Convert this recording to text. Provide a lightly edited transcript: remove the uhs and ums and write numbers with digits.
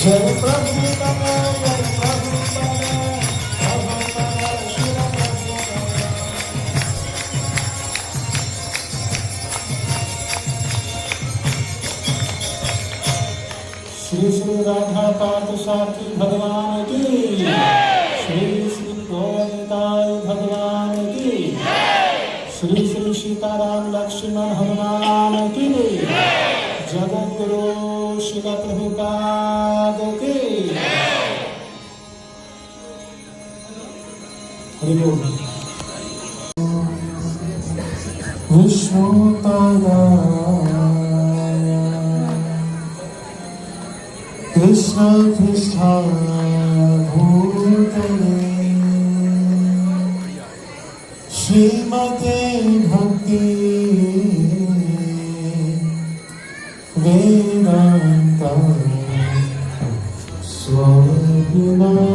श्री श्री राधा पार्थ सारथी भगवान की, श्री श्री गोविंदाय भगवान की, श्री श्री सीताराम लक्ष्मण हनुमान की, जगत गुरु शिल प्रभुपाद की। हरि बोल। कृष्ण पृष्ठा भूतले श्रीमते भक्ति वेदांत स्वामी।